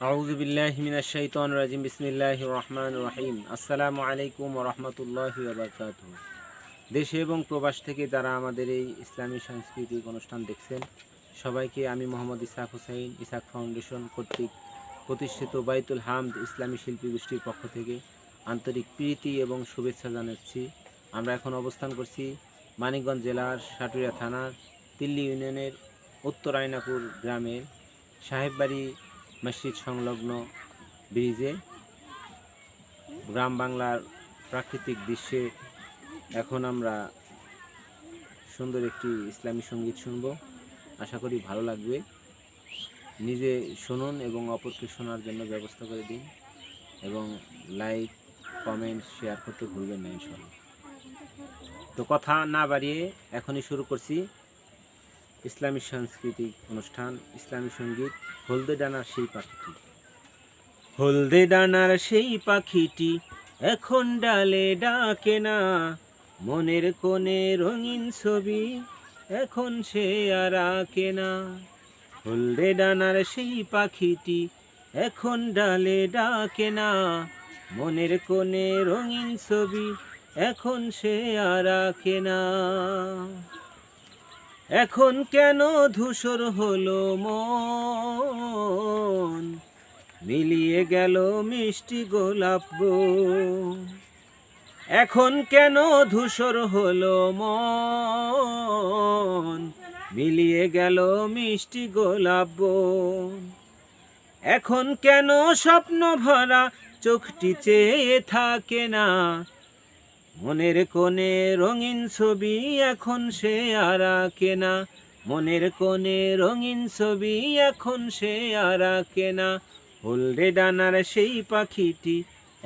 আউযু বিল্লাহি মিনাশ শাইতানির রাজিম বিসমিল্লাহির রহমানির রহিম। আসসালামু আলাইকুম ওয়া রাহমাতুল্লাহি ওয়া বারাকাতুহু। দেশে এবং প্রবাস থেকে যারা আমাদের এই ইসলামী সাংস্কৃতিক অনুষ্ঠান দেখছেন, সবাইকে আমি মোহাম্মদ ইসহাক হুসাইন ইসহাক ফাউন্ডেশন কর্তৃক প্রতিষ্ঠিত বাইতুল হামদ ইসলামী শিল্পী গোষ্ঠীর পক্ষ থেকে আন্তরিক প্রীতি এবং শুভেচ্ছা জানাচ্ছি। আমরা এখন অবস্থান করছি মানিকগঞ্জ জেলার সাটুরিয়া থানার তিল্লি ইউনিয়নের উত্তর আয়নাপুর গ্রামের সাহেববাড়ি মসজিদ সংলগ্ন ব্রিজে। গ্রাম বাংলার প্রাকৃতিক দৃশ্যে এখন আমরা সুন্দর একটি ইসলামী সঙ্গীত শুনব। আশা করি ভালো লাগবে। নিজে শুনুন এবং অপরকে শোনার জন্য ব্যবস্থা করে দিন এবং লাইক কমেন্ট শেয়ার করতে ভুলবেন না ইনশাআল্লাহ। তো কথা না বাড়িয়ে এখনই শুরু করছি ইসলামী সাংস্কৃতিক অনুষ্ঠান, ইসলামী সঙ্গীত। হলদে ডানার সেই পাখিটি, হলদে ডানার সেই পাখিটি এখন ডালে ডাকে না, মনের কোণে রঙিন ছবি এখন সে আর আঁকে না। হলদে ডানার সেই পাখিটি এখন ডালে ডাকে না, মনের কোণে রঙিন ছবি এখন সে আর আঁকে না। এখন কেন ধূসর হলো মন, মিলিয়ে গেল মিষ্টি গোলাপ গো। এখন কেন ধূসর হলো মন, মিলিয়ে গেল মিষ্টি গোলাপ গো। এখন কেন স্বপ্ন ভরা চোখটি চেয়ে থাকে না, মনের কোণে রঙিন ছবি এখন সে আর আঁকে না। মনের কোণে রঙিন ছবি এখন সে আর আঁকে না। হলদে ডানার সেই পাখিটি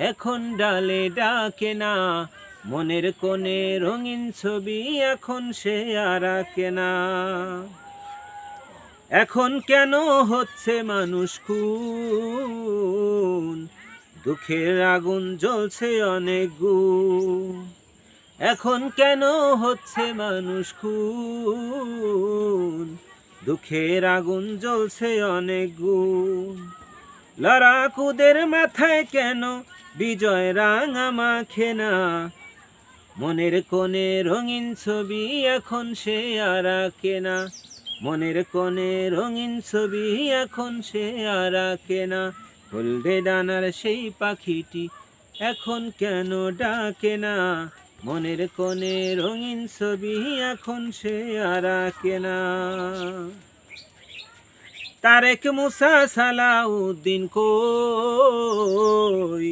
এখন ডালে ডাকে না, মনের কোণে রঙিন ছবি এখন সে আর আঁকে না। এখন কেন হচ্ছে মানুষ খুন, দুঃখের আগুন জ্বলছে অনেক গুণ। এখন কেন হচ্ছে মানুষ খুন, দুঃখের আগুন জ্বলছে অনেক গুণ। লড়াকুদের মাথায় কেন বিজয় রাঙা মাখে না, মনের কোণে রঙিন ছবি এখন সে আর আঁকে না। মনের কোণে রঙিন ছবি এখন সে আর আঁকে না। হলদে ডানার সেই পাখিটি এখন কেন ডাকে না, মনের কোণে রঙিন ছবি এখন সে আর আঁকে না। তারেক মুসা সালাউদ্দিন কই,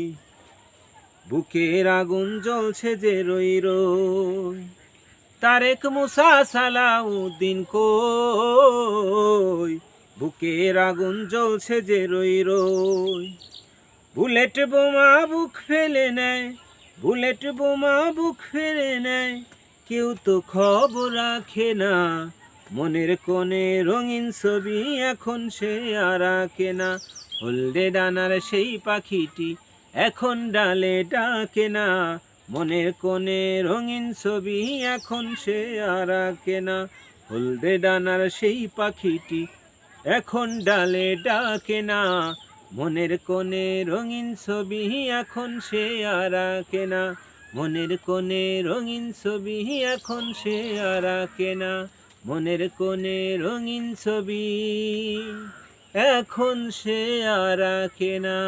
বুকের আগুন জ্বলছে যে রই রই। তারেক মুসা সালাউদ্দিন কই, বুকের আগুন জ্বলছে যে রই রই। বুলেট বোমা বুক ফেলে নেয়, বুলেট বোমা বুক ফেলে নেয়, কেউ তো খবর রাখে না। মনের কোণে রঙিন ছবি এখন সে আর আঁকে না। হলদে ডানার সেই পাখিটি এখন ডালে ডাকে না, মনের কোণে রঙিন ছবি এখন সে আর আঁকে না। হলদে ডানার সেই পাখিটি এখন ডালে ডাকে না, মনের কোণে রঙিন ছবি এখন সে আর আঁকে না। মনের কোণে রঙিন ছবি এখন সে আর আঁকে না। মনের কোণে রঙিন ছবি এখন সে আর আঁকে না।